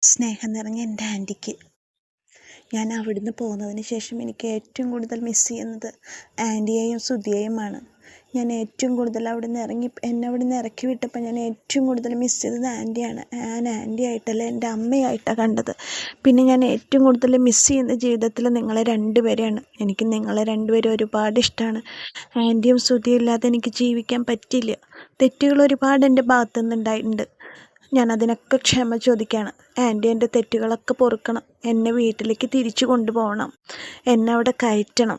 സ്നേഹം നിറഞ്ഞ എൻ്റെ ആൻറ്റിക്ക്. ഞാൻ അവിടുന്ന് പോകുന്നതിന് ശേഷം എനിക്ക് ഏറ്റവും കൂടുതൽ മിസ് ചെയ്യുന്നത് ആൻറ്റിയെയും സുധിയെയുമാണ്. ഞാൻ ഏറ്റവും കൂടുതൽ എന്നെ അവിടുന്ന് ഇറക്കി വിട്ടപ്പോൾ ഞാൻ ഏറ്റവും കൂടുതൽ മിസ് ചെയ്തത് ആൻറ്റിയാണ്. ഞാൻ ആൻറ്റി ആയിട്ടല്ല, എൻ്റെ അമ്മയായിട്ടാണ് കണ്ടത്. പിന്നെ ഞാൻ ഏറ്റവും കൂടുതൽ മിസ് ചെയ്യുന്ന ജീവിതത്തിൽ നിങ്ങളെ രണ്ടുപേരെയാണ്. എനിക്ക് നിങ്ങളെ രണ്ടുപേരും ഒരുപാട് ഇഷ്ടമാണ്. ആൻറ്റിയും സുധിയും ഇല്ലാതെ എനിക്ക് ജീവിക്കാൻ പറ്റില്ല. തെറ്റുകൾ ഒരുപാട് എൻ്റെ ഭാഗത്തു നിന്നുണ്ടായിട്ടുണ്ട്. ഞാനതിനൊക്കെ ക്ഷമ ചോദിക്കുകയാണ്. ആൻറ്റി എൻ്റെ തെറ്റുകളൊക്കെ പൊറുക്കണം. എന്നെ വീട്ടിലേക്ക് തിരിച്ചു കൊണ്ടുപോകണം. എന്നെ അവിടെ കയറ്റണം.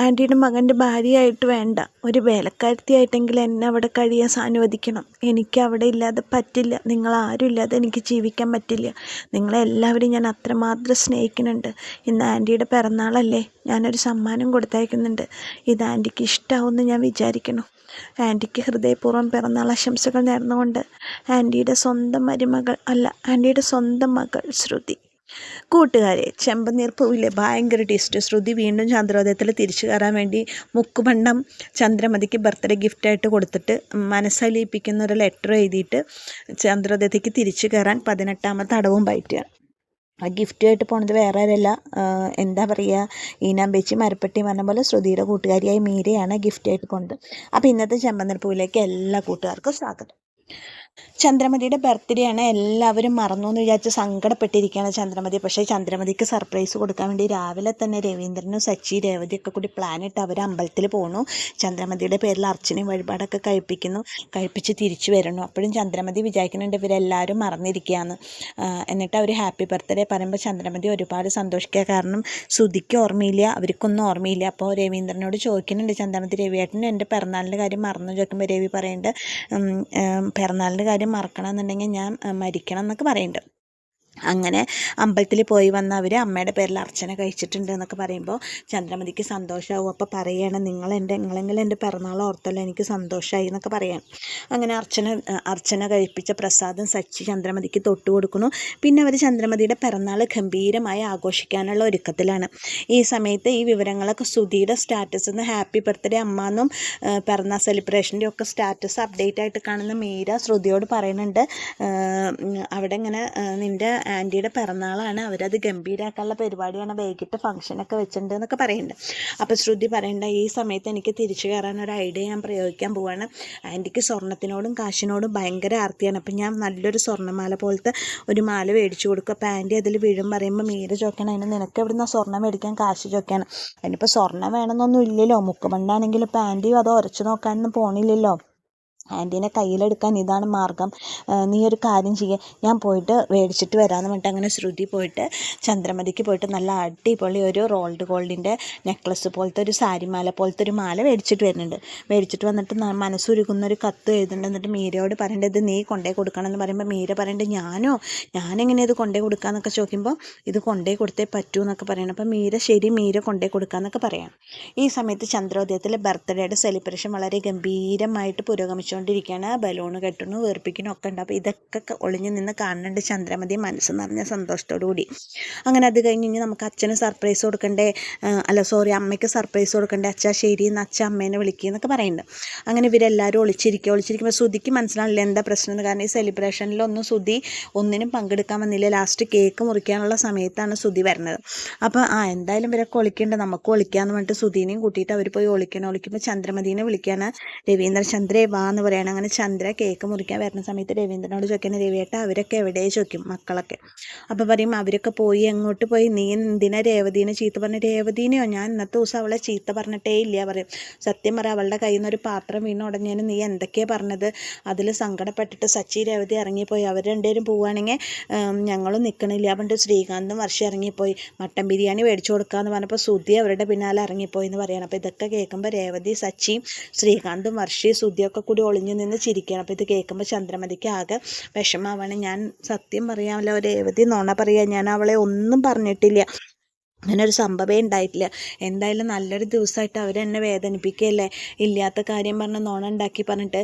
ആൻറ്റിയുടെ മകൻ്റെ ഭാര്യയായിട്ട് വേണ്ട, ഒരു വേലക്കാരത്തിയായിട്ടെങ്കിലും എന്നെ അവിടെ കഴിയാൻ അനുവദിക്കണം. എനിക്ക് അവിടെ ഇല്ലാതെ പറ്റില്ല. നിങ്ങളാരും ഇല്ലാതെ എനിക്ക് ജീവിക്കാൻ പറ്റില്ല. നിങ്ങളെല്ലാവരും ഞാൻ അത്രമാത്രം സ്നേഹിക്കുന്നുണ്ട്. ഇന്ന് ആൻറ്റിയുടെ പിറന്നാളല്ലേ, ഞാനൊരു സമ്മാനം കൊടുത്തയക്കുന്നുണ്ട്. ഇത് ആൻറ്റിക്ക് ഇഷ്ടമാവുമെന്ന് ഞാൻ വിചാരിക്കുന്നു. ആൻറ്റിക്ക് ഹൃദയപൂർവ്വം പിറന്നാൾ ആശംസകൾ നേർന്നുകൊണ്ട് ആൻറ്റിയുടെ സ്വന്തം മകൾ ശ്രുതി. കൂട്ടുകാരെ, ചെമ്പനീർ പൂവിലെ ഭയങ്കര ടേസ്റ്റ്. ശ്രുതി വീണ്ടും ചന്ദ്രോദയത്തിൽ തിരിച്ചു കയറാൻ വേണ്ടി മുക്കുപണ്ടം ചന്ദ്രമതിക്ക് ബർത്ത്ഡേ ഗിഫ്റ്റായിട്ട് കൊടുത്തിട്ട് മനസ്സലിയിപ്പിക്കുന്ന ഒരു ലെറ്റർ എഴുതിയിട്ട് ചന്ദ്രോദയത്തേക്ക് തിരിച്ചു കയറാൻ 18ാമത്തെ അടവും പയറ്റുകയാണ്. ആ ഗിഫ്റ്റുമായിട്ട് പോണത് വേറെ ആരല്ല, എന്താ പറയുക, ഈനാമ്പേച്ചി മരപ്പെട്ടി പറഞ്ഞ പോലെ ശ്രുതിയുടെ കൂട്ടുകാരിയായ മീരയാണ് ഗിഫ്റ്റായിട്ട് പോണത്. അപ്പോൾ ഇന്നത്തെ ചെമ്പനീർ പൂവിലേക്ക് എല്ലാ കൂട്ടുകാർക്കും സ്വാഗതം. ചന്ദ്രമതിയുടെ ബർത്ത്ഡേ ആണ്. എല്ലാവരും മറന്നു എന്ന് വിചാരിച്ച് സങ്കടപ്പെട്ടിരിക്കുകയാണ് ചന്ദ്രമതി. പക്ഷേ ചന്ദ്രമതിക്ക് സർപ്രൈസ് കൊടുക്കാൻ വേണ്ടി രാവിലെ തന്നെ രവീന്ദ്രനും സച്ചി രേവതിയൊക്കെ കൂടി പ്ലാനിട്ട് അവർ അമ്പലത്തിൽ പോകണു. ചന്ദ്രമതിയുടെ പേരിൽ അർച്ചനയും വഴിപാടൊക്കെ കഴിപ്പിച്ച് തിരിച്ചു വരണു. അപ്പോഴും ചന്ദ്രമതി വിചാരിക്കുന്നുണ്ട് ഇവരെല്ലാവരും മറന്നിരിക്കുകയാണ്. എന്നിട്ട് അവർ ഹാപ്പി ബർത്ത്ഡേ പറയുമ്പോൾ ചന്ദ്രമതി ഒരുപാട് സന്തോഷിക്കുക. കാരണം ശ്രുതിക്ക് ഓർമ്മയില്ല, അവർക്കൊന്നും ഓർമ്മയില്ല. അപ്പോൾ രവീന്ദ്രനോട് ചോദിക്കുന്നുണ്ട് ചന്ദ്രമതി, രവിയേട്ടൻ എൻ്റെ പിറന്നാളിൻ്റെ കാര്യം മറന്നു ചോദിക്കുമ്പോൾ രവി പറയുന്നുണ്ട് പിറന്നാളിൻ്റെ കാര്യം മറക്കണമെന്നുണ്ടെങ്കിൽ ഞാൻ മരിക്കണം എന്നൊക്കെ പറയുന്നുണ്ട്. അങ്ങനെ അമ്പലത്തിൽ പോയി വന്ന അവർ അമ്മയുടെ പേരിൽ അർച്ചന കഴിച്ചിട്ടുണ്ട് എന്നൊക്കെ പറയുമ്പോൾ ചന്ദ്രമതിക്ക് സന്തോഷമാവും. അപ്പോൾ പറയുകയാണ്, നിങ്ങളെങ്കിലും എൻ്റെ പിറന്നാൾ ഓർത്തല്ലോ, എനിക്ക് സന്തോഷമായി എന്നൊക്കെ പറയാം. അങ്ങനെ അർച്ചന കഴിപ്പിച്ച പ്രസാദം സച്ചി ചന്ദ്രമതിക്ക് തൊട്ട് കൊടുക്കുന്നു. പിന്നെ അവർ ചന്ദ്രമതിയുടെ പിറന്നാൾ ഗംഭീരമായി ആഘോഷിക്കാനുള്ള ഒരുക്കത്തിലാണ്. ഈ സമയത്ത് ഈ വിവരങ്ങളൊക്കെ ശ്രുതിയുടെ സ്റ്റാറ്റസിൽ നിന്ന് ഹാപ്പി ബർത്ത്ഡേ അമ്മ എന്നും പിറന്നാൾ സെലിബ്രേഷൻ്റെ ഒക്കെ സ്റ്റാറ്റസ് അപ്ഡേറ്റ് ആയിട്ട് കാണുന്ന മീര ശ്രുതിയോട് പറയുന്നുണ്ട്, അവിടെ ഇങ്ങനെ നിൻ്റെ ആൻറ്റിയുടെ പിറന്നാളാണ്, അവരത് ഗംഭീരമാക്കാനുള്ള പരിപാടിയാണ്, വൈകിട്ട് ഫംഗ്ഷനൊക്കെ വെച്ചിട്ടുണ്ട് എന്നൊക്കെ പറയുന്നുണ്ട്. അപ്പോൾ ശ്രുതി പറയേണ്ട, ഈ സമയത്ത് എനിക്ക് തിരിച്ചു കയറാൻ ഒരു ഐഡിയ ഞാൻ പ്രയോഗിക്കാൻ പോവാണ്. ആൻറ്റിക്ക് സ്വർണ്ണത്തിനോടും കാശിനോടും ഭയങ്കര ആർത്തിയാണ്. അപ്പം ഞാൻ നല്ലൊരു സ്വർണ്ണമാല പോലത്തെ ഒരു മാല മേടിച്ചു കൊടുക്കും. അപ്പോൾ ആൻറ്റി അതിൽ വീഴും പറയുമ്പോൾ മീര ചോദിക്കണം, അതിന് നിനക്ക് എവിടെ നിന്ന് സ്വർണ്ണം മേടിക്കാൻ കാശ് ചോദിക്കാണ്. അതിനിപ്പോൾ സ്വർണ്ണം വേണമെന്നൊന്നും ഇല്ലല്ലോ, മുക്കുമണ്ടാണെങ്കിലും ഇപ്പോൾ ആൻറ്റി അത് ഉരച്ചു നോക്കാനൊന്നും പോണില്ലല്ലോ. ആൻറ്റീനെ കയ്യിലെടുക്കാൻ ഇതാണ് മാർഗം. നീ ഒരു കാര്യം ചെയ്യുക, ഞാൻ പോയിട്ട് മേടിച്ചിട്ട് വരാമെന്ന് പറഞ്ഞിട്ട് അങ്ങനെ ശ്രുതി പോയിട്ട് ചന്ദ്രമതിക്ക് പോയിട്ട് നല്ല അടിപൊളി ഒരു റോൾഡ് ഗോൾഡിൻ്റെ നെക്ലസ് പോലത്തെ ഒരു സാരിമാല പോലത്തെ ഒരു മാല മേടിച്ചിട്ട് വരുന്നുണ്ട്. മേടിച്ചിട്ട് വന്നിട്ട് മനസ്സുരുകുന്നൊരു കത്ത് എഴുതുന്നുണ്ട്. എന്നിട്ട് മീരയോട് പറയേണ്ടത് നീ കൊണ്ടേ കൊടുക്കണം എന്ന് പറയുമ്പോൾ മീര പറയേണ്ടത് ഞാനെങ്ങനെ ഇത് കൊണ്ടേ കൊടുക്കാമെന്നൊക്കെ ചോദിക്കുമ്പോൾ ഇത് കൊണ്ടേ കൊടുത്തേ പറ്റൂ എന്നൊക്കെ പറയണം. അപ്പം മീര ശരി, മീര കൊണ്ടേ കൊടുക്കാമെന്നൊക്കെ പറയണം. ഈ സമയത്ത് ചന്ദ്രോദയത്തിൽ ബർത്ത്ഡേയുടെ സെലിബ്രേഷൻ വളരെ ഗംഭീരമായിട്ട് പുരോഗമിച്ചു ിരിക്കുകയാണ്. ബലൂണ് കെട്ടണു, വീർപ്പിക്കണു ഒക്കെ ഉണ്ട്. അപ്പോൾ ഇതൊക്കെ ഒളിഞ്ഞു നിന്ന് കാണുന്നുണ്ട് ചന്ദ്രമതി മനസ്സ് നിറഞ്ഞ സന്തോഷത്തോടു കൂടി. അങ്ങനെ അത് കഴിഞ്ഞ് നമുക്ക് അച്ഛന് സർപ്രൈസ് കൊടുക്കണ്ടേ, അമ്മയ്ക്ക് സർപ്രൈസ് കൊടുക്കണ്ടേ, അച്ഛാ ശരി എന്ന് അച്ഛൻ അമ്മേനെ വിളിക്കുക എന്നൊക്കെ പറയുന്നുണ്ട്. അങ്ങനെ ഇവരെല്ലാവരും ഒളിച്ചിരിക്കുമ്പോൾ ശ്രുതിക്ക് മനസ്സിലാവില്ല എന്താ പ്രശ്നം എന്ന്. കാരണം ഈ സെലിബ്രേഷനിലൊന്നും ശ്രുതി ഒന്നിനും പങ്കെടുക്കാൻ വന്നില്ല. ലാസ്റ്റ് കേക്ക് മുറിക്കാനുള്ള സമയത്താണ് ശ്രുതി വരുന്നത്. അപ്പോൾ എന്തായാലും ഇവരൊക്കെ ഒളിക്കേണ്ട, നമുക്ക് ഒളിക്കാമെന്ന് പറഞ്ഞിട്ട് ശ്രുതിനെയും കൂട്ടിയിട്ട് അവർ പോയി ഒളിക്കുമ്പോൾ ചന്ദ്രമതിനെ വിളിക്കാണ്. രവീന്ദ്ര ചന്ദ്രേ വാ എന്ന് പറയണം. അങ്ങനെ ചന്ദ്ര കേക്ക് മുറിക്കാൻ വരുന്ന സമയത്ത് രവീന്ദ്രനോട് ചോദിക്കുന്നത്, രവിയേട്ട അവരൊക്കെ എവിടെ ചോദിക്കും മക്കളൊക്കെ. അപ്പോൾ പറയും അവരൊക്കെ പോയി, എങ്ങോട്ട് പോയി, നീ എന്തിനാ രേവതീനെ ചീത്ത പറഞ്ഞ? രേവതീനെയോ? ഞാൻ ഇന്നത്തെ ദിവസം അവളെ ചീത്ത പറഞ്ഞിട്ടേ ഇല്ല പറയും. സത്യം പറയാം, അവളുടെ കയ്യിൽ നിന്ന് ഒരു പാത്രം വീണ് ഉടഞ്ഞതിന് നീ എന്തൊക്കെയാണ് പറഞ്ഞത്? അതിൽ സങ്കടപ്പെട്ടിട്ട് സച്ചി രേവതി ഇറങ്ങിപ്പോയി. അവർ രണ്ടുപേരും പോവുകയാണെങ്കിൽ ഞങ്ങളും നിൽക്കണില്ല പറഞ്ഞിട്ട് ശ്രീകാന്തും വർഷം ഇറങ്ങിപ്പോയി. മട്ടൻ ബിരിയാണി മേടിച്ചു കൊടുക്കാമെന്ന് പറഞ്ഞപ്പോൾ ശ്രുതി അവരുടെ പിന്നാലെ ഇറങ്ങിപ്പോയി എന്ന് പറയണം. അപ്പോൾ ഇതൊക്കെ കേൾക്കുമ്പോൾ രേവതി, സച്ചിയും, ശ്രീകാന്തും, വർഷയും, ശ്രുതിയൊക്കെ കൂടി ഒളിഞ്ഞു നിന്ന് ചിരിക്കുകയാണ്. അപ്പോൾ ഇത് കേൾക്കുമ്പോൾ ചന്ദ്രമതിക്ക് ആകെ വിഷമാവാണ്. ഞാൻ സത്യം പറയാമല്ലോ, രേവതി നുണ പറയുക, ഞാൻ അവളെ ഒന്നും പറഞ്ഞിട്ടില്ല. അങ്ങനെ ഒരു സംഭവമേ ഉണ്ടായിട്ടില്ല. എന്തായാലും നല്ലൊരു ദിവസമായിട്ട് അവരെന്നെ വേദനിപ്പിക്കുകയല്ലേ, ഇല്ലാത്ത കാര്യം പറഞ്ഞ് നോണ ഉണ്ടാക്കി പറഞ്ഞിട്ട്.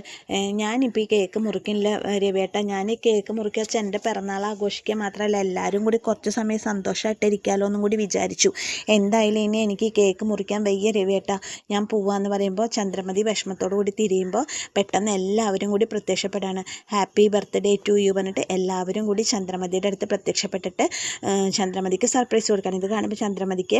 ഞാനിപ്പോൾ ഈ കേക്ക് മുറിക്കില്ല രവിയേട്ടാ, ഞാൻ ഈ കേക്ക് മുറിക്കുക വെച്ചാൽ എൻ്റെ പിറന്നാൾ ആഘോഷിക്കുക മാത്രമല്ല എല്ലാവരും കൂടി കുറച്ച് സമയം സന്തോഷമായിട്ട് ഇരിക്കാമല്ലോ എന്നും കൂടി വിചാരിച്ചു. എന്തായാലും ഇനി എനിക്ക് ഈ കേക്ക് മുറിക്കാൻ വയ്യ രവിയേട്ടാ, ഞാൻ പോവാന്ന് പറയുമ്പോൾ ചന്ദ്രമതി വിഷമത്തോടു കൂടി തിരിയുമ്പോൾ പെട്ടെന്ന് എല്ലാവരും കൂടി പ്രത്യക്ഷപ്പെടാണ്. ഹാപ്പി ബർത്ത്ഡേ ടു യു പറഞ്ഞിട്ട് എല്ലാവരും കൂടി ചന്ദ്രമതിയുടെ അടുത്ത് പ്രത്യക്ഷപ്പെട്ടിട്ട് ചന്ദ്രമതിക്ക് സർപ്രൈസ് കൊടുക്കണം. ഇത് കാണുമ്പോൾ ചന്ദ്രമതിക്ക്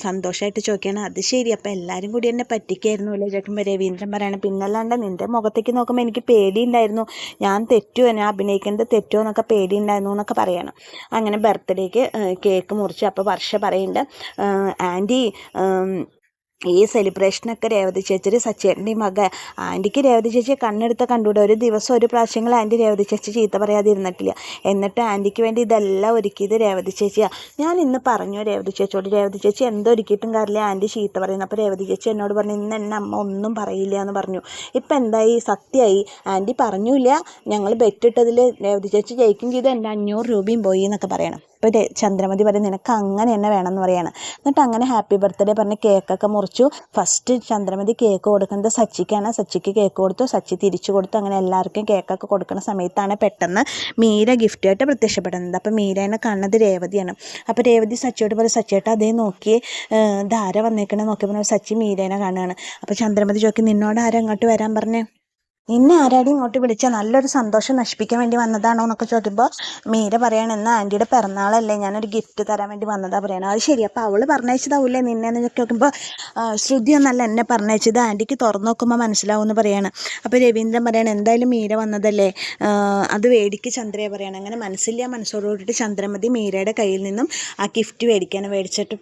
സന്തോഷമായിട്ട് ചോദിക്കണം, അത് ശരി അപ്പോൾ എല്ലാവരും കൂടി എന്നെ പറ്റിക്കായിരുന്നു അല്ലേ ചോദിക്കുമ്പോൾ രവീന്ദ്രൻ പറയണം, പിന്നല്ലാണ്ട് നിൻ്റെ മുഖത്തേക്ക് നോക്കുമ്പോൾ എനിക്ക് പേടിയുണ്ടായിരുന്നു, ഞാൻ തെറ്റുമോ, ഞാൻ അഭിനയിക്കേണ്ടത് തെറ്റുമോ എന്നൊക്കെ പേടിയുണ്ടായിരുന്നു എന്നൊക്കെ പറയണം. അങ്ങനെ ബർത്ത്ഡേക്ക് കേക്ക് മുറിച്ച്. അപ്പോൾ വർഷ പറയുന്നുണ്ട്, ആൻറ്റി ഈ സെലിബ്രേഷനൊക്കെ രേവതി ചേച്ചി സച്ചേട്ടൻ്റെ മക, ആൻറ്റിക്ക് രേവതി ചേച്ചിയെ കണ്ണെടുത്ത കണ്ടുകൂടെ, ഒരു ദിവസം ഒരു പ്രാവശ്യങ്ങൾ ആൻറ്റി രേവതി ചേച്ചി ചീത്ത പറയാതിരുന്നിട്ടില്ല, എന്നിട്ട് ആൻറ്റിക്ക് വേണ്ടി ഇതെല്ലാം ഒരുക്കിയത് രേവതി ചേച്ചിയാണ്. ഞാൻ ഇന്ന് പറഞ്ഞു രേവതി ചേച്ചിയോട്, രേവതി ചേച്ചി എന്തൊരുക്കിയിട്ടും കാര്യമില്ല, ആൻറ്റി ചീത്ത പറയുന്നു. അപ്പോൾ രേവതി ചേച്ചി എന്നോട് പറഞ്ഞു, ഇന്ന് എന്നെ അമ്മ ഒന്നും പറയില്ല എന്ന് പറഞ്ഞു. ഇപ്പം എന്തായി, സത്യമായി, ആൻറ്റി പറഞ്ഞില്ല, ഞങ്ങൾ ബെറ്റിട്ടതിൽ രേവതി ചേച്ചി ജയിക്കും ചെയ്ത് എൻ്റെ 500 രൂപയും പോയി എന്നൊക്കെ പറയണം. ഇപ്പോൾ ചന്ദ്രമതി പറയും, നിനക്ക് അങ്ങനെ തന്നെ വേണമെന്ന് പറയാണ്. എന്നിട്ട് അങ്ങനെ ഹാപ്പി ബർത്ത്ഡേ പറഞ്ഞ് കേക്കൊക്കെ മുറിച്ചു. ഫസ്റ്റ് ചന്ദ്രമതി കേക്ക് കൊടുക്കുന്നത് സച്ചിക്കാണ്. സച്ചിക്ക് കേക്ക് കൊടുത്തു, സച്ചി തിരിച്ചു കൊടുത്തു. അങ്ങനെ എല്ലാവർക്കും കേക്കൊക്കെ കൊടുക്കുന്ന സമയത്താണ് പെട്ടെന്ന് മീര ഗിഫ്റ്റായിട്ട് പ്രത്യക്ഷപ്പെടുന്നത്. അപ്പോൾ മീരേനെ കാണുന്നത് രേവതിയാണ്. അപ്പോൾ രേവതി സച്ചിയോട് പറയും, സച്ചിയേട്ടാ അതേ നോക്കി ധാര വന്നേക്കണേ നോക്കിയപ്പോൾ സച്ചി മീരേനെ കാണുകയാണ്. അപ്പോൾ ചന്ദ്രമതി ചോദിക്കും, നിന്നോട് ആരാ അങ്ങോട്ട് വരാൻ പറഞ്ഞേ, നിന്നെ ആരാടി ഇങ്ങോട്ട് വിളിച്ചാൽ, നല്ലൊരു സന്തോഷം നശിപ്പിക്കാൻ വേണ്ടി വന്നതാണോ എന്നൊക്കെ ചോദിക്കുമ്പോൾ മീര പറയണം, എന്നാൽ ആൻറ്റിയുടെ പിറന്നാളല്ലേ, ഞാനൊരു ഗിഫ്റ്റ് തരാൻ വേണ്ടി വന്നതാണ് പറയണം. അത് ശരി, അപ്പോൾ അവൾ പറഞ്ഞയച്ചതാവില്ലേ നിന്നെന്ന് നോക്കുമ്പോൾ ശ്രുതി ഒന്നല്ല എന്നെ പറഞ്ഞയച്ചത്, ആൻറ്റിക്ക് തുറന്നു നോക്കുമ്പോൾ മനസ്സിലാവുമെന്ന് പറയാണ്. അപ്പോൾ രവീന്ദ്രൻ പറയണം, എന്തായാലും മീര വന്നതല്ലേ, അത് വേടിക്ക് ചന്ദ്രയെ പറയണം. അങ്ങനെ മനസ്സില്ല മനസ്സോടുകൂടിയിട്ട് ചന്ദ്രമതി മീരയുടെ കയ്യിൽ നിന്നും ആ ഗിഫ്റ്റ്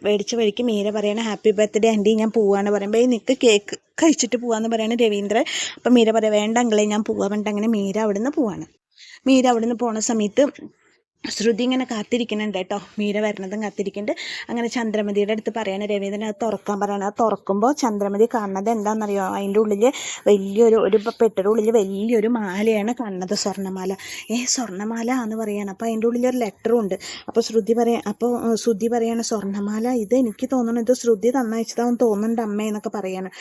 മേടിച്ച വഴിക്ക് മീര പറയണം, ഹാപ്പി ബർത്ത്ഡേ ആൻറ്റി, ഞാൻ പോവാന്ന് പറയുമ്പോൾ ഈ നിൽക്ക് കേക്ക് കഴിച്ചിട്ട് പോവാന്ന് പറയാണ് രവീന്ദ്രൻ. അപ്പം മീര പറയാം, വേണ്ട അങ്കിളെ ഞാൻ പോവാൻ വേണ്ട. അങ്ങനെ മീര അവിടുന്ന് പോവാണ്. മീര അവിടുന്ന് പോണ സമയത്ത് ശ്രുതി ഇങ്ങനെ കാത്തിരിക്കുന്നുണ്ട് കേട്ടോ, മീര വരുന്നതും കാത്തിരിക്കുന്നുണ്ട്. അങ്ങനെ ചന്ദ്രമതിയുടെ അടുത്ത് പറയണ രവീന്ദ്രൻ അത് തുറക്കാൻ പറയണം. അത് തുറക്കുമ്പോൾ ചന്ദ്രമതി കാണുന്നത് എന്താണെന്നറിയോ, അതിൻ്റെ ഉള്ളിൽ ഒരു പെട്ടിയുടെ ഉള്ളിൽ വലിയൊരു മാലയാണ് കാണുന്നത്, സ്വർണ്ണമാല. സ്വർണ്ണമാല എന്ന് പറയാണ്. അപ്പോൾ അതിൻ്റെ ഉള്ളിൽ ഒരു ലെറ്ററും ഉണ്ട്. അപ്പോൾ ശ്രുതി പറയാണ്, സ്വർണ്ണമാല ഇത് എനിക്ക് തോന്നുന്നു ഇത് ശ്രുതി തന്നയച്ചതാവും തോന്നുന്നുണ്ട് അമ്മ എന്നൊക്കെ പറയാണ്.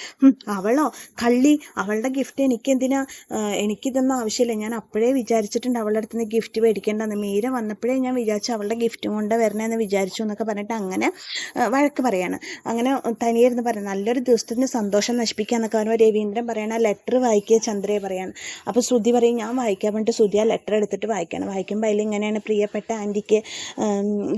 അവളോ കള്ളി, അവളുടെ ഗിഫ്റ്റ് എനിക്കെന്തിനാ, എനിക്കിതൊന്നും ആവശ്യമില്ല, ഞാൻ അപ്പോഴേ വിചാരിച്ചിട്ടുണ്ട് അവളുടെ അടുത്ത് നിന്ന് ഗിഫ്റ്റ് മേടിക്കേണ്ടെന്ന്, മീര വന്നപ്പോഴേ ഞാൻ വിചാരിച്ചു അവളുടെ ഗിഫ്റ്റും കൊണ്ട് വരണമെന്ന് വിചാരിച്ചു എന്നൊക്കെ പറഞ്ഞിട്ട് അങ്ങനെ വഴക്ക് പറയാണ്. അങ്ങനെ തനിയായിരുന്നു പറയാം, നല്ലൊരു ദിവസത്തിന് സന്തോഷം നശിപ്പിക്കുക പറയുമ്പോൾ രവീന്ദ്രൻ പറയണ ലെറ്റർ വായിക്കുക ചന്ദ്രയെ പറയാണ്. അപ്പോൾ ശ്രുതി പറയും, ഞാൻ വായിക്കാൻ വേണ്ടിയിട്ട് ശ്രുതി ആ ലെറ്റർ എടുത്തിട്ട് വായിക്കണം. വായിക്കുമ്പോൾ അതിൽ ഇങ്ങനെയാണ്, പ്രിയപ്പെട്ട ആൻറ്റിക്ക്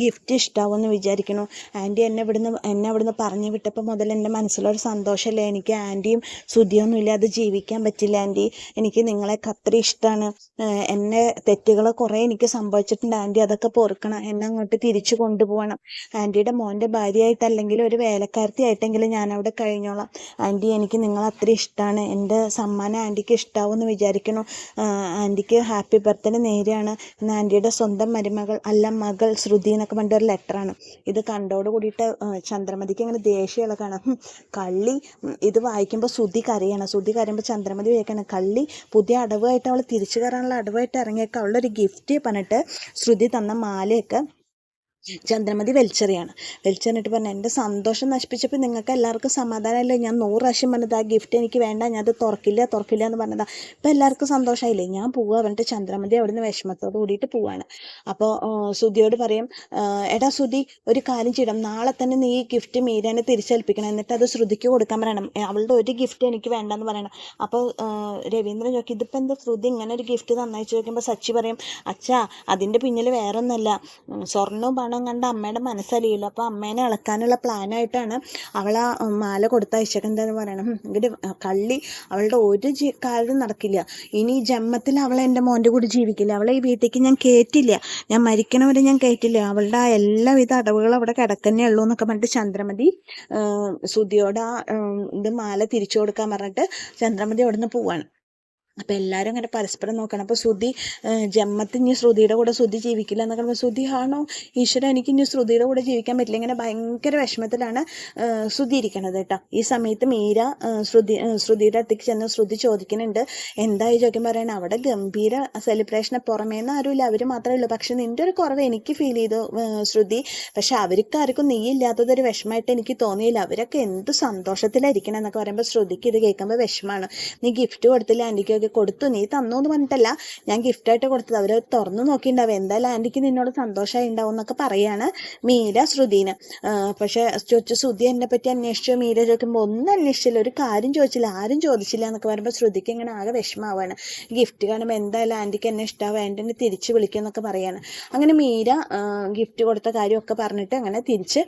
ഗിഫ്റ്റ് ഇഷ്ടാവുമെന്ന് വിചാരിക്കണു, ആൻറ്റി എന്നെ അവിടുന്ന് പറഞ്ഞു വിട്ടപ്പോൾ മുതൽ എൻ്റെ മനസ്സിലൊരു സന്തോഷമല്ലേ, എനിക്ക് ആൻറ്റിയും ശ്രുതിയൊന്നും ഇല്ലാതെ ജീവിക്കാൻ പറ്റില്ല ആൻറ്റി, എനിക്ക് നിങ്ങളെയൊക്കെ അത്ര ഇഷ്ടമാണ്, എന്നെ തെറ്റുകൾ കുറേ എനിക്ക് സംഭവിച്ചിട്ടുണ്ട് ആൻറ്റി, അതൊക്കെ പൊറുക്കണം, എന്നെ അങ്ങോട്ട് തിരിച്ചു കൊണ്ടുപോകണം, ആൻറ്റിയുടെ മോൻ്റെ ഭാര്യയായിട്ടല്ലെങ്കിൽ ഒരു വേലക്കാരത്തി ആയിട്ടെങ്കിലും ഞാൻ അവിടെ കഴിഞ്ഞോളാം ആൻറ്റി, എനിക്ക് നിങ്ങൾ അത്ര ഇഷ്ടമാണ്, എൻ്റെ സമ്മാനം ആൻറ്റിക്ക് ഇഷ്ടാവുമെന്ന് വിചാരിക്കണം, ആൻറ്റിക്ക് ഹാപ്പി ബർത്ത്ഡേ നേരെയാണ്, ഇന്ന് ആൻറ്റിയുടെ സ്വന്തം മകൾ ശ്രുതി എന്നൊക്കെ പറഞ്ഞിട്ട് ഒരു ലെറ്ററാണ്. ഇത് കണ്ടോട് കൂടിയിട്ട് ചന്ദ്രമതിക്ക് ഇങ്ങനെ ദേഷ്യമുള്ള കാണാം, കള്ളി. ഇത് വായിക്കുമ്പോൾ ശ്രുതി കരയുമ്പോൾ ചന്ദ്രമതി വിചാരിക്കണം, കള്ളി പുതിയ അടവായിട്ട് അവൾ തിരിച്ചു കയറാനുള്ള അടവായിട്ട് ഇറങ്ങിയേക്ക് അവളൊരു ഗിഫ്റ്റ് പറഞ്ഞിട്ട് ശ്രുതി തന്ന മാലയൊക്കെ ചന്ദ്രമതി വലിച്ചെറിഞ്ഞിട്ട് പറഞ്ഞു, എൻ്റെ സന്തോഷം നശിപ്പിച്ചപ്പോൾ നിങ്ങൾക്ക് എല്ലാവർക്കും സമാധാനമല്ലേ, ഞാൻ 100 പ്രാവശ്യം പറഞ്ഞത് ആ ഗിഫ്റ്റ് എനിക്ക് വേണ്ട, ഞാൻ അത് തുറക്കില്ല എന്ന് പറഞ്ഞതാ, ഇപ്പം എല്ലാവർക്കും സന്തോഷമായില്ലേ, ഞാൻ പോവുക പറഞ്ഞിട്ട് ചന്ദ്രമതി അവിടുന്ന് വിഷമത്തോട് കൂടിയിട്ട് പോവാണ്. അപ്പോൾ ശ്രുതിയോട് പറയും, എടാ ശ്രുതി ഒരു കാര്യം ചെയ്യണം, നാളെ തന്നെ നീ ഈ ഗിഫ്റ്റ് മീരനെ തിരിച്ചേൽപ്പിക്കണം, എന്നിട്ട് അത് ശ്രുതിക്ക് കൊടുക്കാൻ പറയണം, അവളുടെ ഒരു ഗിഫ്റ്റ് എനിക്ക് വേണ്ടെന്ന് പറയണം. അപ്പോൾ രവീന്ദ്രൻ ചോദിക്കും, ഇതിപ്പോൾ എന്താ ശ്രുതി ഇങ്ങനെ ഒരു ഗിഫ്റ്റ് തന്നയച്ചു ചോദിക്കുമ്പോൾ സച്ചി പറയും, അച്ഛാ അതിൻ്റെ പിന്നിൽ വേറൊന്നല്ല, സ്വർണ്ണവും പണം കണ്ട അമ്മയുടെ മനസ്സലിയില്ല, അപ്പോൾ അമ്മേനെ ഇളക്കാനുള്ള പ്ലാനായിട്ടാണ് അവൾ ആ മാല കൊടുത്തയച്ചേക്കെന്താന്ന് പറയണം. ഇങ്ങോട്ട് കള്ളി, അവളുടെ ഒരു കാര്യം നടക്കില്ല, ഇനി ജന്മത്തിൽ അവളെ എൻ്റെ മോൻ്റെ കൂടെ ജീവിക്കില്ല, അവളെ ഈ വീട്ടിലേക്ക് ഞാൻ കയറ്റില്ല, ഞാൻ മരിക്കണവരെ ഞാൻ കയറ്റില്ല, അവളുടെ ആ എല്ലാവിധ അടവുകളും അവിടെ കിടക്കുന്നേ ഉള്ളൂ എന്നൊക്കെ പറഞ്ഞിട്ട് ചന്ദ്രമതി ശ്രുതിയോട് ആ ഇത് മാല തിരിച്ചു കൊടുക്കാൻ പറഞ്ഞിട്ട് ചന്ദ്രമതി അവിടെ നിന്ന് പോവാണ്. അപ്പോൾ എല്ലാവരും അങ്ങനെ പരസ്പരം നോക്കണം. അപ്പോൾ ശ്രുതി ജന്മത്തിൽ ഇനി ശ്രുതിയുടെ കൂടെ ശ്രുതി ജീവിക്കില്ല എന്നൊക്കെ പറയുമ്പോൾ ശ്രുതി ആണോ ഈശ്വര എനിക്ക് ഇനി ശ്രുതിയുടെ കൂടെ ജീവിക്കാൻ പറ്റില്ല, ഇങ്ങനെ ഭയങ്കര വിഷമത്തിലാണ് ശ്രുതി ഇരിക്കണത് കേട്ടോ. ഈ സമയത്ത് മീര ശ്രുതിയുടെ അടുത്തേക്ക് ചെന്ന് ശ്രുതി ചോദിക്കുന്നുണ്ട്, എന്തായി ചോദിക്കാൻ പറയണേ, അവിടെ ഗംഭീര സെലിബ്രേഷന് പുറമേന്ന് ആരുമില്ല, അവർ മാത്രമേ ഉള്ളൂ, പക്ഷെ നിൻ്റെ ഒരു കുറവ് എനിക്ക് ഫീൽ ചെയ്തു ശ്രുതി, പക്ഷെ അവർക്കാർക്കും നീ ഇല്ലാത്തതൊരു വിഷമമായിട്ട് എനിക്ക് തോന്നിയില്ല, അവരൊക്കെ എന്ത് സന്തോഷത്തിലായിരിക്കണം എന്നൊക്കെ പറയുമ്പോൾ ശ്രുതിക്ക് ഇത് കേൾക്കുമ്പോൾ വിഷമമാണ്. നീ ഗിഫ്റ്റ് കൊടുത്തില്ല, ആൻറ്റിക്കൊക്കെ കൊടുത്തു, നീ തന്നു എന്ന് പറഞ്ഞിട്ടല്ല, ഞാൻ ഗിഫ്റ്റായിട്ട് കൊടുത്തത്, അവർ തുറന്നു നോക്കിയിട്ടുണ്ടാവും, എന്തായാലും ആൻറ്റിക്ക് നിന്നോട് സന്തോഷമായി ഉണ്ടാവും എന്നൊക്കെ പറയാണ് മീര ശ്രുതിന്. പക്ഷേ ശ്രുതി എന്നെ പറ്റി അന്വേഷിച്ചോ മീര ചോദിക്കുമ്പോൾ ഒന്നും അന്വേഷിച്ചില്ല, ഒരു കാര്യം ചോദിച്ചില്ല, ആരും ചോദിച്ചില്ല എന്നൊക്കെ പറയുമ്പോൾ ശ്രുതിക്ക് ഇങ്ങനെ ആകെ വിഷമാവാണ്. ഗിഫ്റ്റ് കാണുമ്പോൾ എന്തായാലും ആൻറ്റിക്ക് എന്നെ ഇഷ്ടമാവും, ആൻറ്റിനെ തിരിച്ച് വിളിക്കും എന്നൊക്കെ പറയാണ്. അങ്ങനെ മീര ഗിഫ്റ്റ് കൊടുത്ത കാര്യമൊക്കെ പറഞ്ഞിട്ട് അങ്ങനെ തിരിച്ച്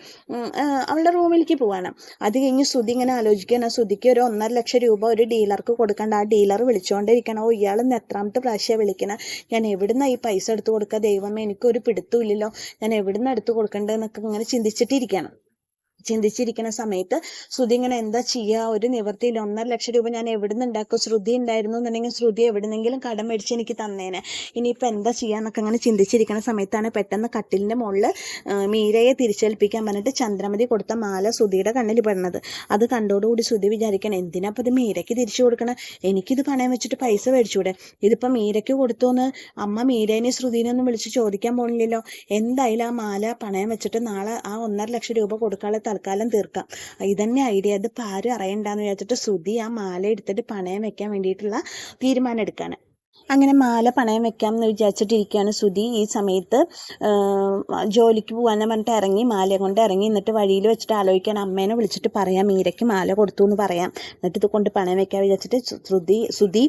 അവളുടെ റൂമിലേക്ക് പോവാണ്. അത് കഴിഞ്ഞ് ശ്രുതി ഇങ്ങനെ ആലോചിക്കുകയാണ്, ശ്രുതിക്ക് ഒരു 1.5 ലക്ഷം രൂപ ഒരു ഡീലർക്ക് കൊടുക്കേണ്ട, ആ ഡീലർ വിളിച്ചുകൊണ്ടിരിക്കണം, ഇയാൾ ഇന്ന് എത്രാമത്തെ പ്രാവശ്യം വിളിക്കണം, ഞാൻ എവിടുന്ന ഈ പൈസ എടുത്ത് കൊടുക്കുക, ദൈവമേ എനിക്കൊരു പിടുത്തമില്ലല്ലോ, ഞാൻ എവിടുന്ന് എടുത്ത് കൊടുക്കേണ്ടതെന്നൊക്കെ ഇങ്ങനെ ചിന്തിച്ചിരിക്കുന്ന സമയത്ത് ശ്രുതി ഇങ്ങനെ എന്താ ചെയ്യുക, ഒരു നിവൃത്തിയിൽ 1.5 ലക്ഷം രൂപ ഞാൻ എവിടുന്ന് ഉണ്ടാക്കും, ശ്രുതി ഉണ്ടായിരുന്നു എന്നുണ്ടെങ്കിൽ ശ്രുതി എവിടുന്നെങ്കിലും കടം മേടിച്ച് എനിക്ക് തന്നേനെ, ഇനിയിപ്പോൾ എന്താ ചെയ്യാന്നൊക്കെ അങ്ങനെ ചിന്തിച്ചിരിക്കുന്ന സമയത്താണ് പെട്ടെന്ന് കട്ടിലിൻ്റെ മുകളിൽ മീരയെ തിരിച്ചേൽപ്പിക്കാൻ പറഞ്ഞിട്ട് ചന്ദ്രമതി കൊടുത്ത മാല ശ്രുതിയുടെ കണ്ണിൽ പെടുന്നത്. അത് കണ്ടോടുകൂടി ശ്രുതി വിചാരിക്കണം, എന്തിനാ അപ്പോൾ ഇത് മീരയ്ക്ക് തിരിച്ചു കൊടുക്കണം, എനിക്കിത് പണയം വെച്ചിട്ട് പൈസ മേടിച്ചൂടെ, ഇതിപ്പോൾ മീരയ്ക്ക് കൊടുത്തോന്ന് അമ്മ മീരേനെ ശ്രുതിനെയൊന്നും വിളിച്ച് ചോദിക്കാൻ പോണില്ലല്ലോ, എന്തായാലും ആ മാല പണയം വെച്ചിട്ട് നാളെ ആ 1.5 ലക്ഷം രൂപ കൊടുക്കാനുള്ള തൽക്കാലം തീർക്കാം, ഇതന്നെ ഐഡിയ, ഇതിപ്പോൾ ആരും അറിയണ്ടെന്ന് വിചാരിച്ചിട്ട് ശ്രുതി ആ മാല എടുത്തിട്ട് പണയം വെക്കാൻ വേണ്ടിയിട്ടുള്ള തീരുമാനം എടുക്കുകയാണ്. അങ്ങനെ മാല പണയം വെക്കാമെന്ന് വിചാരിച്ചിട്ടിരിക്കുകയാണ് ശ്രുതി. ഈ സമയത്ത് ജോലിക്ക് പോകാൻ പറഞ്ഞിട്ട് ഇറങ്ങി, മാല കൊണ്ട് ഇറങ്ങി, എന്നിട്ട് വഴിയിൽ വെച്ചിട്ട് ആലോചിക്കാൻ അമ്മേനെ വിളിച്ചിട്ട് പറയാം മീരയ്ക്ക് മാല കൊടുത്തു എന്ന് പറയാം, എന്നിട്ട് ഇത് കൊണ്ട് പണയം വെക്കാൻ വിചാരിച്ചിട്ട് ശ്രുതി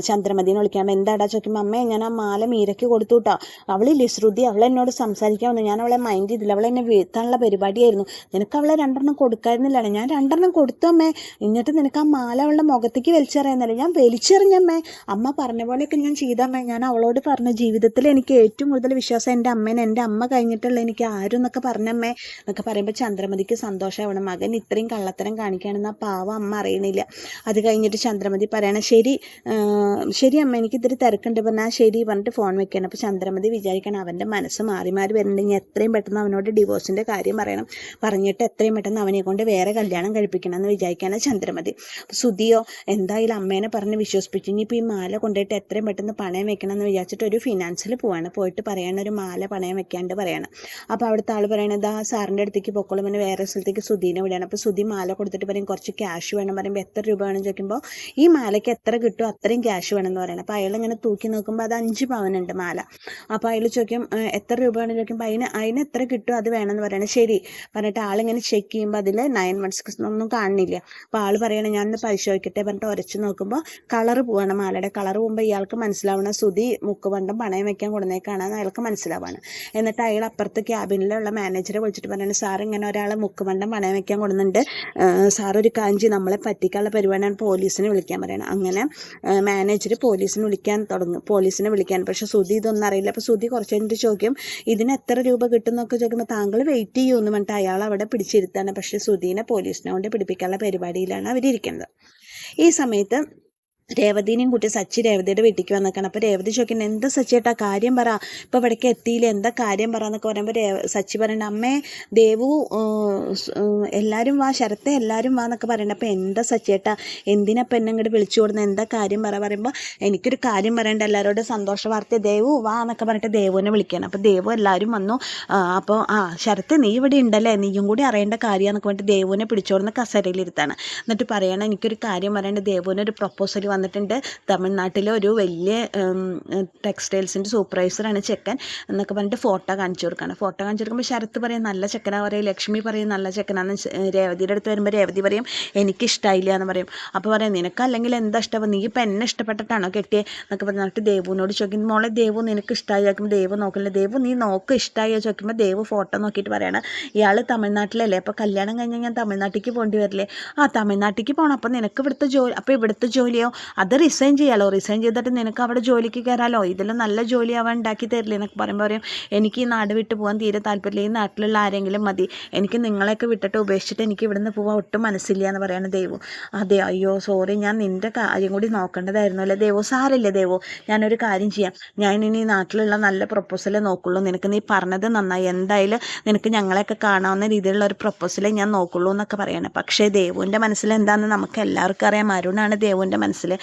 ചന്ദ്രമതിനെ വിളിക്കാം. എന്താടാ ചോദിക്കുമ്പോൾ, അമ്മേ ഞാൻ ആ മാല മീരയ്ക്ക് കൊടുത്തു കേട്ടോ, അവളില്ലേ ശ്രുതി, അവളെന്നോട് സംസാരിക്കാൻ വന്നു, ഞാൻ അവളെ മൈൻഡ് ചെയ്തില്ല, അവളെന്നെ വീഴ്ത്താനുള്ള പരിപാടിയായിരുന്നു, നിനക്ക് അവളെ 2 കൊടുക്കായിരുന്നില്ലാണ്, ഞാൻ 2 കൊടുത്തു അമ്മേ, എന്നിട്ട് നിനക്ക് ആ മാല അവളുടെ മുഖത്തേക്ക് വലിച്ചെറിയുന്നല്ലേ, ഞാൻ വലിച്ചെറിഞ്ഞമ്മേ, അമ്മ പറഞ്ഞ പോലെയൊക്കെ ഞാൻ ചെയ്തമ്മേ, ഞാൻ അവളോട് പറഞ്ഞ ജീവിതത്തിൽ എനിക്ക് ഏറ്റവും കൂടുതൽ വിശ്വാസം എൻ്റെ അമ്മേനെ, എൻ്റെ അമ്മ കഴിഞ്ഞിട്ടുള്ള എനിക്ക് ആരും എന്നൊക്കെ പറഞ്ഞമ്മേ എന്നൊക്കെ പറയുമ്പോൾ ചന്ദ്രമതിക്ക് സന്തോഷമാവണം, മകൻ ഇത്രയും കള്ളത്തരം കാണിക്കുകയാണെന്ന് ആ പാവം അമ്മ അറിയണില്ല. അത് കഴിഞ്ഞിട്ട് ചന്ദ്രമതി പറയണം, ശരി അമ്മ എനിക്ക് ഇത്തിരി തിരക്കുണ്ട് പറഞ്ഞാൽ ശരി പറഞ്ഞിട്ട് ഫോൺ വെക്കണം. അപ്പോൾ ചന്ദ്രമതി വിചാരിക്കണം അവൻ്റെ മനസ്സ് മാറി വരുന്നുണ്ടെങ്കിൽ എത്രയും പെട്ടെന്ന് അവനോട് ഡിവോഴ്സിൻ്റെ കാര്യം പറഞ്ഞിട്ട് എത്രയും പെട്ടെന്ന് അവനെ കൊണ്ട് വേറെ കല്യാണം കഴിപ്പിക്കണം എന്ന് വിചാരിക്കാനാണ് ചന്ദ്രമതി. സുധിയോ എന്തായാലും അമ്മേനെ പറഞ്ഞ് വിശ്വസിപ്പിച്ചു, ഇനിയിപ്പോൾ ഈ മാല കൊണ്ടുപോയിട്ട് എത്രയും പെട്ടെന്ന് പണയം വെക്കണം എന്ന് വിചാരിച്ചിട്ട് ഒരു ഫിനാൻസിൽ പോവാണ്. പോയിട്ട് പറയണ ഒരു മാല പണയം വെക്കാണ്ട് പറയണം. അപ്പോൾ അവിടുത്തെ ആൾ പറയണത് ആ സാറിൻ്റെ അടുത്തേക്ക് പൊക്കോളും, പിന്നെ വേറെ സ്ഥലത്തേക്ക് സുധീനെ വിടുകയാണ്. അപ്പോൾ സുധി മാല കൊടുത്തിട്ട് പറയും കുറച്ച് ക്യാഷ് വേണം പറയുമ്പോൾ എത്ര രൂപ വേണമെന്ന് ചോദിക്കുമ്പോൾ ഈ മാലയ്ക്ക് എത്ര കിട്ടും അത്രയും ക്യാഷ് വേണമെന്ന് പറയണം. അപ്പോൾ അയാൾ ഇങ്ങനെ തൂക്കി നോക്കുമ്പോൾ അത് 5 പവനുണ്ട് മാല. അപ്പോൾ അയാൾ ചോദിക്കും എത്ര രൂപ വേണമെന്ന് ചോദിക്കുമ്പോൾ അതിന് എത്ര കിട്ടും അത് വേണമെന്ന് പറയണം. ശരി പറഞ്ഞിട്ട് ആളിങ്ങനെ ചെക്ക് ചെയ്യുമ്പോൾ അതിൽ 9 months ഒന്നും കാണുന്നില്ല. അപ്പോൾ ആൾ പറയണം ഞാനൊന്ന് പരിശോധിക്കട്ടെ പറഞ്ഞിട്ട് ഉരച്ച് നോക്കുമ്പോൾ കളറ് പോവാണ്, മാലയുടെ കളർ പോകുമ്പോൾ ഇയാൾക്ക് മനസ്സിലാവണം സുധി മുക്കുപണ്ടം പണയം വെക്കാൻ കൊടുന്നേക്കാണെന്ന് അയാൾക്ക് മനസ്സിലാവാണ്. എന്നിട്ട് അയാൾ അപ്പുറത്ത് ക്യാബിനിലുള്ള മാനേജറെ വിളിച്ചിട്ട് പറഞ്ഞു, സാർ ഇങ്ങനെ ഒരാളെ മുക്കുപണ്ടം പണയം വെക്കാൻ കൊടുക്കുന്നുണ്ട്, സാർ ഒരു കാഞ്ചി നമ്മളെ പറ്റിക്കാനുള്ള പരിപാടിയാണ്, പോലീസിനെ വിളിക്കാൻ പറയണം. അങ്ങനെ മാനേജർ പോലീസിനെ വിളിക്കാൻ. പക്ഷെ സുധി ഇതൊന്നും അറിയില്ല. അപ്പോൾ സുധി കുറച്ച് കഴിഞ്ഞിട്ട് ചോദിക്കും ഇതിന് എത്ര രൂപ കിട്ടും എന്നൊക്കെ ചോദിക്കുമ്പോൾ താങ്കൾ വെയിറ്റ് ചെയ്യുമെന്ന് പറഞ്ഞിട്ട് അയാൾ അവിടെ പിടിച്ചിരുത്താണ്. പക്ഷേ സുധീനെ പോലീസിനെ കൊണ്ട് പിടിപ്പിക്കാനുള്ള പരിപാടിയിലാണ് അവരിയ്ക്കുന്നത്. ഈ സമയത്ത് രേവതിനെയും കൂട്ടി സച്ചി രേവതിയുടെ വീട്ടിലേക്ക് വന്നേക്കണം. അപ്പോൾ രേവതി ചോദിക്കുന്നത് എന്താ സച്ചിയേട്ടാ കാര്യം പറ, ഇപ്പോൾ ഇവിടേക്ക് എത്തിയില്ല, എന്താ കാര്യം പറ എന്നൊക്കെ പറയുമ്പോൾ സച്ചി പറയണ്ട അമ്മേ ദേവു എല്ലാവരും വാ, ശരത്തെ എല്ലാവരും വാ എന്നൊക്കെ പറയണ്ട. അപ്പോൾ എന്താ സച്ചിയേട്ടാ എന്തിനപ്പം എന്നെ ഇങ്ങോട്ട് വിളിച്ചു കൊടുക്കുന്നത്, എന്താ കാര്യം പറയുമ്പോൾ എനിക്കൊരു കാര്യം പറയണ്ട, എല്ലാവരോടും സന്തോഷ വാർത്ത, ദേവു വാ എന്നൊക്കെ പറഞ്ഞിട്ട് ദേവുവിനെ വിളിക്കണം. അപ്പോൾ ദേവു എല്ലാവരും വന്നു. അപ്പോൾ ശരത്തെ നീ ഇവിടെ ഉണ്ടല്ലേ, നീയും കൂടി അറിയേണ്ട കാര്യമാണെന്നൊക്കെ പറഞ്ഞിട്ട് ദേവുവിനെ പിടിച്ചോടുന്ന കസേരയിലിരുത്താണ്. എന്നിട്ട് പറയണം എനിക്കൊരു കാര്യം പറയേണ്ട, ദേവുവിനൊരു പ്രപ്പോസൽ വന്നിട്ടുണ്ട്, തമിഴ്നാട്ടിലെ ഒരു വലിയ ടെക്സ്റ്റൈൽസിൻ്റെ സൂപ്പർവൈസറാണ് ചെക്കൻ എന്നൊക്കെ പറഞ്ഞിട്ട് ഫോട്ടോ കാണിച്ചു കൊടുക്കുമ്പോൾ ശരത്ത് പറയും നല്ല ചെക്കനാ പറയും, ലക്ഷ്മി പറയും നല്ല ചെക്കനാന്ന്. രേവതിയുടെ അടുത്ത് വരുമ്പോൾ രേവതി പറയും എനിക്കിഷ്ടമായില്ല എന്ന് പറയും. അപ്പോൾ പറയാം നിനക്ക് അല്ലെങ്കിൽ എന്താ ഇഷ്ടം, നീ ഇപ്പം എന്നെ ഇഷ്ടപ്പെട്ടിട്ടാണോ കെട്ടിയേ എന്നൊക്കെ പറഞ്ഞിട്ട് ദേവുവിനോട് ചോദിക്കും മോളെ ദേവു നിനക്ക് ഇഷ്ടമായി ചോദിക്കുമ്പോൾ ദേവു നോക്കില്ല, ദേവു നീ നോക്ക് ഇഷ്ടമായോ ചോദിക്കുമ്പോൾ ദേവു ഫോട്ടോ നോക്കിയിട്ട് പറയണം ഇയാൾ തമിഴ്നാട്ടിലല്ലേ, അപ്പോൾ കല്യാണം കഴിഞ്ഞാൽ ഞാൻ തമിഴ്നാട്ടിലേക്ക് പോകേണ്ടി വരില്ലേ, തമിഴ്നാട്ടിലേക്ക് പോകണം, അപ്പോൾ നിനക്ക് ഇവിടുത്തെ ജോലി, അപ്പോൾ ഇവിടുത്തെ ജോലിയോ, അത് റിസൈൻ ചെയ്യാമല്ലോ, റിസൈൻ ചെയ്തിട്ട് നിനക്ക് അവിടെ ജോലിക്ക് കയറാമല്ലോ, ഇതിൽ നല്ല ജോലി അവൻ ഉണ്ടാക്കി തരില്ലേ എന്നൊക്കെ പറയുമ്പോൾ പറയും എനിക്ക് ഈ നാട് വിട്ട് പോകാൻ തീരെ താല്പര്യമില്ല, ഈ നാട്ടിലുള്ള ആരെങ്കിലും മതി, എനിക്ക് നിങ്ങളെയൊക്കെ വിട്ടിട്ട് ഉപേക്ഷിച്ചിട്ട് എനിക്ക് ഇവിടുന്ന് പോകാൻ ഒട്ടും മനസ്സില്ല എന്ന് പറയുന്നത് ദേവു. അതെ, അയ്യോ സോറി, ഞാൻ നിൻ്റെ കാര്യം കൂടി നോക്കേണ്ടതായിരുന്നു അല്ലേ ദേവു. സാരമില്ല ദേവു, ഞാനൊരു കാര്യം ചെയ്യാം, ഞാൻ ഇനി നാട്ടിലുള്ള നല്ല പ്രൊപ്പോസലേ നോക്കുള്ളൂ, നിനക്ക് നീ പറഞ്ഞത് നന്നായി, എന്തായാലും നിനക്ക് ഞങ്ങളെയൊക്കെ കാണാവുന്ന രീതിയിലുള്ള ഒരു പ്രൊപ്പോസലേ ഞാൻ നോക്കുള്ളൂ എന്നൊക്കെ പറയണേ. പക്ഷേ ദേവുവിൻ്റെ മനസ്സിൽ എന്താണെന്ന് നമുക്ക് എല്ലാവർക്കും അറിയാം. അരുണാണ് ദേവുവിൻ്റെ മനസ്സിൽ.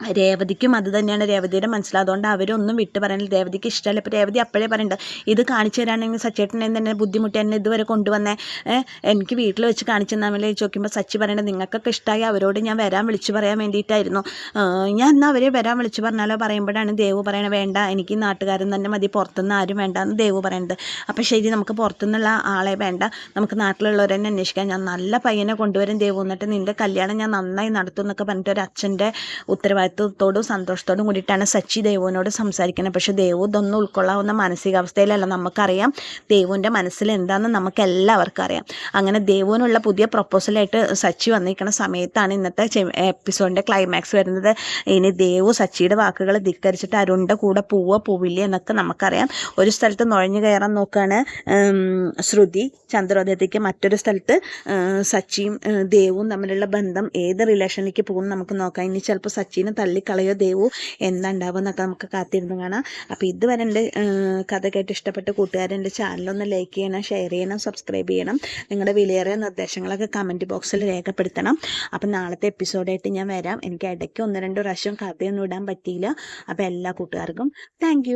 രേവതിക്കും അത് തന്നെയാണ് രേവതിയുടെ മനസ്സിൽ. അതുകൊണ്ട് അവരൊന്നും വിട്ട് പറയണില്ല. രേവതിക്ക് ഇഷ്ടമല്ല. ഇപ്പോൾ രേവതി അപ്പോഴേ പറയുന്നുണ്ട്, ഇത് കാണിച്ചു തരാണെങ്കിൽ സച്ചേട്ടനെ തന്നെ ബുദ്ധിമുട്ടി എന്നെ ഇതുവരെ കൊണ്ടുവന്നേ, എനിക്ക് വീട്ടിൽ വെച്ച് കാണിച്ചു തന്നാമല്ലേ ചോദിക്കുമ്പോൾ സച്ചി പറയേണ്ടത് നിങ്ങൾക്കൊക്കെ ഇഷ്ടമായി അവരോട് ഞാൻ വരാൻ വിളിച്ചു പറയാൻ വേണ്ടിയിട്ടായിരുന്നു, ഞാൻ എന്നാൽ അവരെ വരാൻ വിളിച്ചു പറഞ്ഞാലോ പറയുമ്പോഴാണ് ദേവു പറയണത് വേണ്ട, എനിക്ക് നാട്ടുകാരൻ തന്നെ മതി, പുറത്തുനിന്ന് ആരും വേണ്ട എന്ന് ദേവു പറയുന്നത്. അപ്പോൾ ശരി, നമുക്ക് പുറത്തുനിന്നുള്ള ആളെ വേണ്ട, നമുക്ക് നാട്ടിലുള്ളവരെന്നെ അന്വേഷിക്കാം, ഞാൻ നല്ല പയ്യനെ കൊണ്ടുവരും ദേവു, എന്നിട്ട് നിൻ്റെ കല്യാണം ഞാൻ നന്നായി നടത്തും എന്നൊക്കെ പറഞ്ഞിട്ട് ഒരു അച്ഛൻ്റെ ഉത്തരവാദിത്വത്തോടും സന്തോഷത്തോടും കൂടിയിട്ടാണ് സച്ചി ദേവുവിനോട് സംസാരിക്കുന്നത്. പക്ഷേ ദേവു ഇതൊന്നും ഉൾക്കൊള്ളാവുന്ന മാനസികാവസ്ഥയിലല്ല. നമുക്കറിയാം ദേവുവിൻ്റെ മനസ്സിൽ എന്താണെന്ന് നമുക്ക് എല്ലാവർക്കും അറിയാം. അങ്ങനെ ദേവുവിനുള്ള പുതിയ പ്രൊപ്പോസലായിട്ട് സച്ചി വന്നിരിക്കുന്ന സമയത്താണ് ഇന്നത്തെ എപ്പിസോഡിൻ്റെ ക്ലൈമാക്സ് വരുന്നത്. ഇനി ദേവു സച്ചിയുടെ വാക്കുകൾ ധിക്കരിച്ചിട്ട് അരുണിൻ്റെ കൂടെ പോവില്ല എന്നൊക്കെ നമുക്കറിയാം. ഒരു സ്ഥലത്ത് നുഴഞ്ഞു കയറാൻ നോക്കുകയാണ് ശ്രുതി ചന്ദ്രോദയത്തേക്ക്, മറ്റൊരു സ്ഥലത്ത് സച്ചിയും ദേവും തമ്മിലുള്ള ബന്ധം ഏത് റിലേഷനിലേക്ക് പോകും നമുക്ക് നോക്കാം. ഇനി ചിലപ്പോൾ സച്ചിനെ തള്ളിക്കളയോ ദേവു, എന്താ ഉണ്ടാവുക എന്നൊക്കെ നമുക്ക് കാത്തിരുന്ന് കാണാം. അപ്പോൾ ഇതുവരെ എൻ്റെ കഥ കേട്ട് ഇഷ്ടപ്പെട്ട കൂട്ടുകാരെ എൻ്റെ ചാനലൊന്ന് ലൈക്ക് ചെയ്യണം, ഷെയർ ചെയ്യണം, സബ്സ്ക്രൈബ് ചെയ്യണം. നിങ്ങളുടെ വിലയേറിയ നിർദ്ദേശങ്ങളൊക്കെ കമൻറ്റ് ബോക്സിൽ രേഖപ്പെടുത്തണം. അപ്പം നാളത്തെ എപ്പിസോഡായിട്ട് ഞാൻ വരാം. എനിക്ക് ഇടയ്ക്ക് 1-2 പ്രാവശ്യം കഥയൊന്നും ഇടാൻ പറ്റിയില്ല. അപ്പോൾ എല്ലാ കൂട്ടുകാർക്കും താങ്ക്